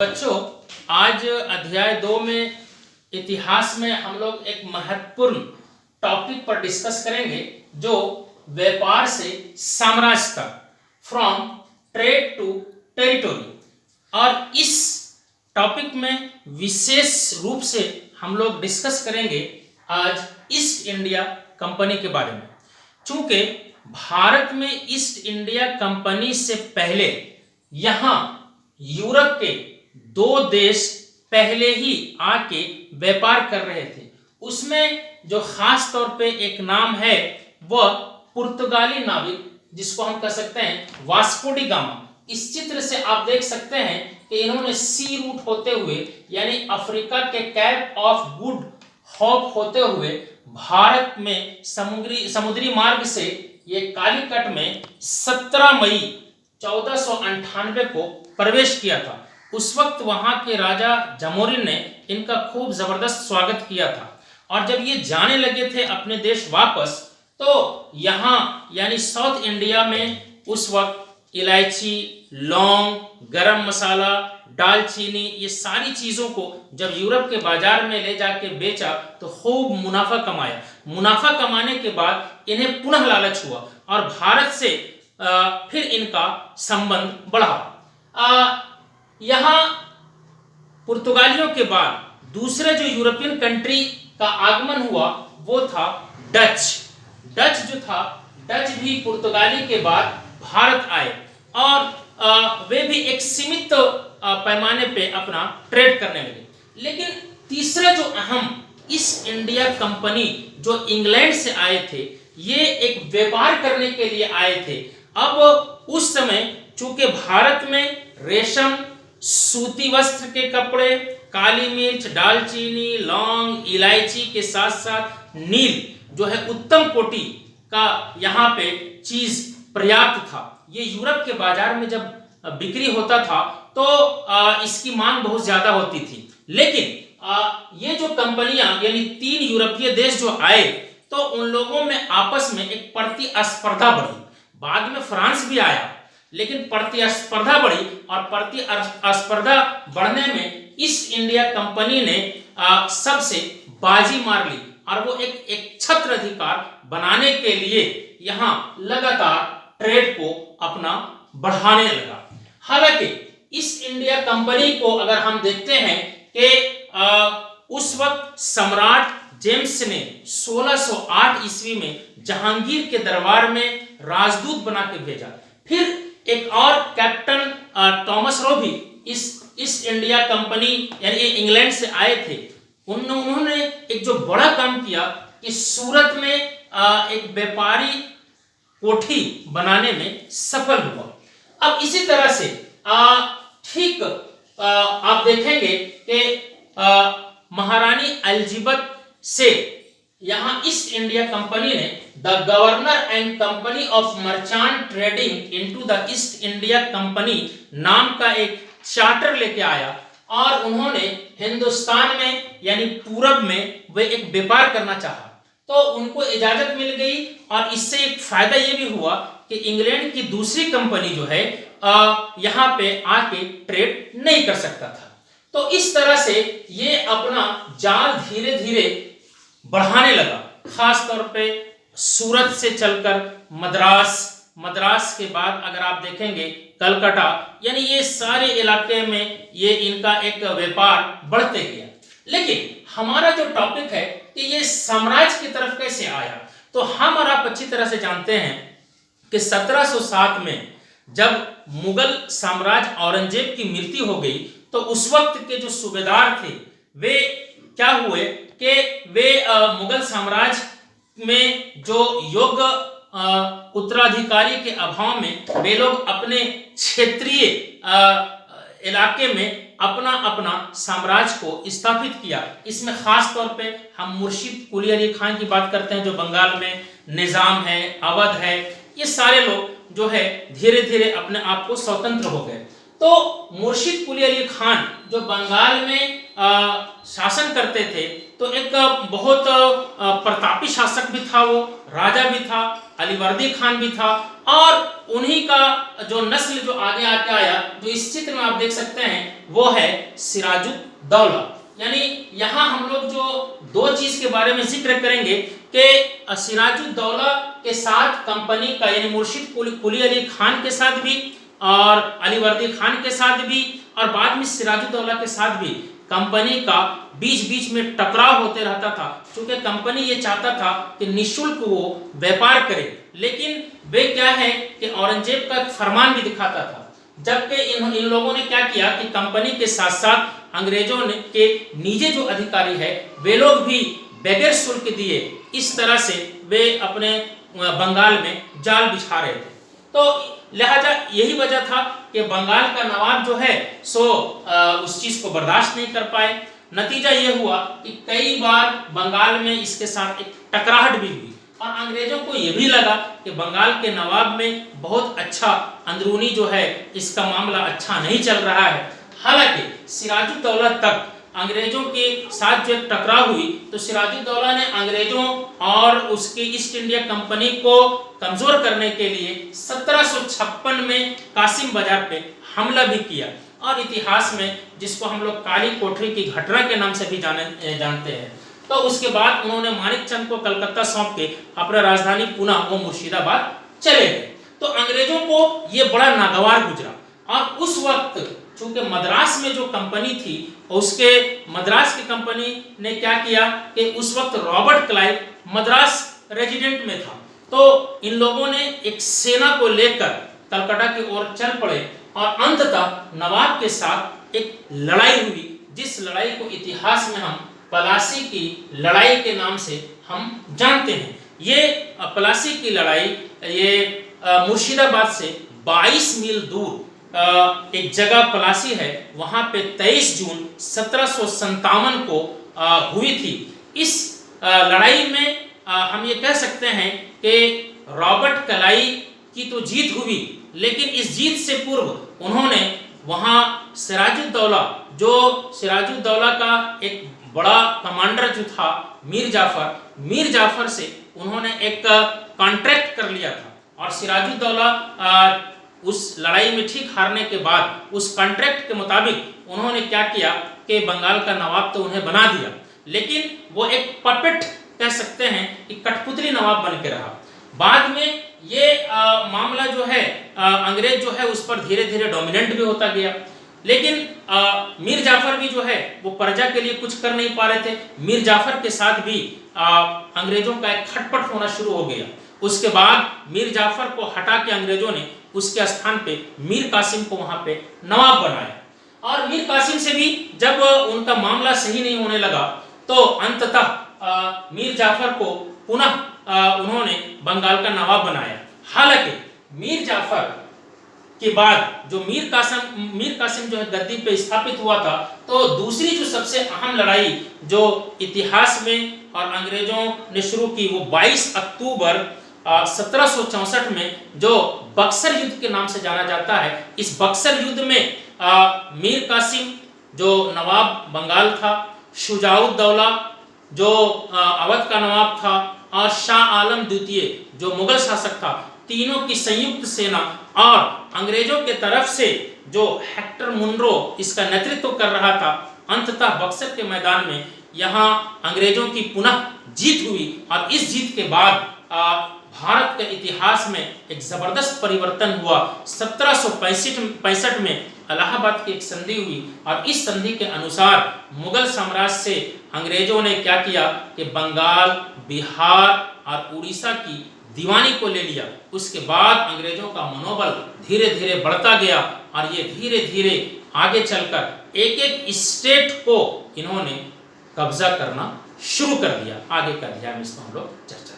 बच्चों, आज अध्याय 2 में इतिहास में हम लोग एक महत्वपूर्ण टॉपिक पर डिस्कस करेंगे जो व्यापार से साम्राज्य तक, फ्रॉम ट्रेड टू टेरिटोरी। और इस टॉपिक में विशेष रूप से हम लोग डिस्कस करेंगे आज ईस्ट इंडिया कंपनी के बारे में। चूंकि भारत में ईस्ट इंडिया कंपनी से पहले यहाँ यूरोप के 2 देश पहले ही आके व्यापार कर रहे थे। उसमें जो खास तौर पे एक नाम है वह पुर्तगाली नाविक, जिसको हम कह सकते हैं वास्को डी गामा। इस चित्र से आप देख सकते हैं कि इन्होंने सी रूट होते हुए यानी अफ्रीका के कैप ऑफ गुड होप होते हुए भारत में समुद्री मार्ग से ये कालीकट में 17 मई 1498 को प्रवेश किया था। उस वक्त वहां के राजा जमोरिन ने इनका खूब जबरदस्त स्वागत किया था। और जब ये जाने लगे थे अपने देश वापस, तो यहाँ यानी साउथ इंडिया में उस वक्त इलायची, लौंग, गरम मसाला, दालचीनी, ये सारी चीज़ों को जब यूरोप के बाजार में ले जाके बेचा तो खूब मुनाफा कमाया। मुनाफा कमाने के बाद इन्हें पुनः लालच हुआ और भारत से फिर इनका संबंध बढ़ा। यहाँ पुर्तगालियों के बाद दूसरे जो यूरोपियन कंट्री का आगमन हुआ वो था डच। डच जो था, डच भी पुर्तगाली के बाद भारत आए और वे भी एक सीमित पैमाने पे अपना ट्रेड करने लगे। लेकिन तीसरा जो अहम ईस्ट इंडिया कंपनी जो इंग्लैंड से आए थे, ये एक व्यापार करने के लिए आए थे। अब उस समय चूंकि भारत में रेशम, सूती वस्त्र के कपड़े, काली मिर्च, दालचीनी, लौंग, इलायची के साथ साथ नील जो है उत्तम कोटि का यहाँ पे चीज पर्याप्त था। ये यूरोप के बाजार में जब बिक्री होता था तो इसकी मांग बहुत ज्यादा होती थी। लेकिन ये जो कंपनियां यानी 3 यूरोपीय देश जो आए तो उन लोगों में आपस में एक प्रतिस्पर्धा बढ़ी। बाद में फ्रांस भी आया, लेकिन प्रतिस्पर्धा बढ़ी और प्रतिस्पर्धा बढ़ने में ईस्ट इंडिया कंपनी ने सबसे बाजी मार ली और वो एक छत्र अधिकार बनाने के लिए यहाँ लगातार ट्रेड को अपना बढ़ाने लगा। हालांकि ईस्ट इंडिया कंपनी को अगर हम देखते हैं कि उस वक्त सम्राट जेम्स ने 1608 ईस्वी में जहांगीर के दरबार में राजदूत बना के भेजा। फिर एक और कैप्टन थॉमस रो भी इस ईस्ट इंडिया कंपनी यानी इंग्लैंड से आए थे। उन्होंने एक जो बड़ा काम किया कि सूरत में एक व्यापारी कोठी बनाने में सफल हुआ। अब इसी तरह से ठीक आप देखेंगे कि महारानी एलिजाबेथ से यहाँ ईस्ट इंडिया कंपनी ने the governor and company of merchant trading into the east India company नाम का एक चार्टर लेके आया और उन्होंने हिंदुस्तान में यानी पूरब में वे एक व्यापार करना चाहा तो उनको इजाजत मिल गई। और इससे एक फायदा ये भी हुआ कि इंग्लैंड की दूसरी कंपनी जो है यहाँ पे आके ट्रेड नहीं कर सकता था। तो इस तरह से ये अपना जाल धीरे धीरे बढ़ाने लगा। खास तौर पे सूरत से चलकर मद्रास के बाद अगर आप देखेंगे कलकत्ता, यानी ये सारे इलाके में ये इनका एक व्यापार बढ़ते गया। लेकिन हमारा जो टॉपिक है कि ये साम्राज्य की तरफ कैसे आया, तो हम और आप अच्छी तरह से जानते हैं कि 1707 में जब मुगल साम्राज्य औरंगजेब की मृत्यु हो गई तो उस वक्त के जो सूबेदार थे वे क्या हुए कि वे मुगल साम्राज्य में जो योग्य उत्तराधिकारी के अभाव में वे लोग अपने क्षेत्रीय इलाके में अपना अपना साम्राज्य को स्थापित किया। इसमें खास तौर पे हम मुर्शिद कुली अली खान की बात करते हैं जो बंगाल में, निजाम है, अवध है, ये सारे लोग जो है धीरे धीरे अपने आप को स्वतंत्र हो गए। तो मुर्शिद कुली अली खान जो बंगाल में शासन करते थे, तो एक बहुत प्रतापी शासक भी था, वो राजा भी था, अलीवर्दी खान भी था, और उन्हीं का जो नस्ल जो आगे आके आया, जो इस चित्र में आप देख सकते हैं, वो है सिराजुद्दौला। यानी यहाँ हम लोग जो दो चीज के बारे में जिक्र करेंगे कि सिराजुद्दौला के साथ कंपनी का, यानी मुर्शिद कुली अली खान के साथ भी और अलीवर्दी खान के साथ भी और बाद में सिराजुद्दौला के साथ भी कंपनी का बीच बीच में टकराव होते रहता था, क्योंकि कंपनी ये चाहता था कि निःशुल्क वो व्यापार करे, लेकिन वे क्या है कि औरंगजेब का फरमान भी दिखाता था। जबकि इन लोगों ने क्या किया कि कंपनी के साथ साथ अंग्रेजों ने के निजी जो अधिकारी है, वे लोग भी बगैर शुल्क दिए इस तरह से वे अपने बंगाल में जाल बिछा रहे थे। तो लिहाजा यही वजह था कि बंगाल का नवाब जो है सो उस चीज को बर्दाश्त नहीं कर पाए। नतीजा ये हुआ कि कई बार बंगाल में इसके साथ एक टकराहट भी हुई और अंग्रेजों को ये भी लगा कि बंगाल के नवाब में बहुत अच्छा अंदरूनी जो है इसका मामला अच्छा नहीं चल रहा है। हालांकि सिराजुद्दौला तक अंग्रेजों के साथ जब टकराव हुई तो सिराजुद्दौला ने अंग्रेजों और उसकी ईस्ट इंडिया कंपनी को कमजोर करने के लिए 1756 में कासिम बाजार पे हमला भी किया, और इतिहास में जिसको हम लोग काली कोठरी की घटना के नाम से भी जानते हैं। तो उसके बाद उन्होंने मानिकचंद को कलकत्ता सौंप के अपना राजधानी पुनः वो मुर्शिदाबाद चले गए। तो अंग्रेजों को ये बड़ा नागवार गुजरा, और उस वक्त चूंकि मद्रास में जो कंपनी थी, उसके मद्रास की कंपनी ने क्या किया कि उस वक्त रॉबर्ट क्लाइव मद्रास रेजिडेंट में था, तो इन लोगों ने एक सेना को लेकर कलकत्ता की ओर चल पड़े और अंततः नवाब के साथ एक लड़ाई हुई, जिस लड़ाई को इतिहास में हम पलासी की लड़ाई के नाम से हम जानते हैं। ये पलासी की लड़ाई ये मुर्शिदाबाद से 22 मील दूर एक जगह पलासी है, वहां पे 23 जून 1757 को हुई थी। इस लड़ाई में हम ये कह सकते हैं कि रॉबर्ट क्लाइव की तो जीत हुई, लेकिन इस जीत से पूर्व उन्होंने वहां सिराजुद्दौला का एक बड़ा कमांडर जो था मीर जाफर से उन्होंने एक कॉन्ट्रैक्ट कर लिया था, और सिराजुद्दौला उस लड़ाई में ठीक हारने के बाद उस कॉन्ट्रैक्ट के मुताबिक उन्होंने क्या किया कि बंगाल का नवाब तो उन्हें बना दिया, लेकिन वो एक पपेट कह सकते हैं कि कठपुतली नवाब बन के रहा। बाद में ये मामला जो है अंग्रेज जो है उस पर धीरे धीरे डोमिनेंट भी होता गया, लेकिन मीर जाफर भी जो है वो प्रजा के लिए कुछ कर नहीं पा रहे थे। मीर जाफर के साथ भी अंग्रेजों का एक खटपट होना शुरू हो गया। उसके बाद मीर जाफर को हटा के अंग्रेजों ने उसके स्थान पे मीर कासिम को वहां पे नवाब बनाया, और मीर कासिम से भी जब उनका मामला सही नहीं होने लगा तो अंततः मीर जाफर को पुनः उन्होंने बंगाल का नवाब बनाया। हालांकि मीर जाफर के बाद जो मीर कासिम जो है गद्दी पे स्थापित हुआ था, तो दूसरी जो सबसे अहम लड़ाई जो इतिहास में और अंग्रेजों ने शुरू की वो 22 अक्टूबर 1764 में जो बक्सर युद्ध के नाम से जाना जाता है। इस बक्सर युद्ध में मीर कासिम जो नवाब बंगाल था, शुजाउद्दौला जो अवध का नवाब था, और शाह आलम द्वितीय जो मुगल शासक था, तीनों की संयुक्त सेना और अंग्रेजों के तरफ से जो हेक्टर मुनरो इसका नेतृत्व कर रहा था, अंततः बक्सर के मैदान में यहाँ अंग्रेजों की पुनः जीत हुई। और इस जीत के बाद भारत के इतिहास में एक जबरदस्त परिवर्तन हुआ। 1765 में इलाहाबाद की एक संधि हुई, और इस संधि के अनुसार मुगल साम्राज्य से अंग्रेजों ने क्या किया कि बंगाल, बिहार और उड़ीसा की दीवानी को ले लिया। उसके बाद अंग्रेजों का मनोबल धीरे धीरे बढ़ता गया, और ये धीरे धीरे आगे चलकर एक एक स्टेट को इन्होंने कब्जा करना शुरू कर दिया। आगे का अध्याय में इसको हम लोग चर्चा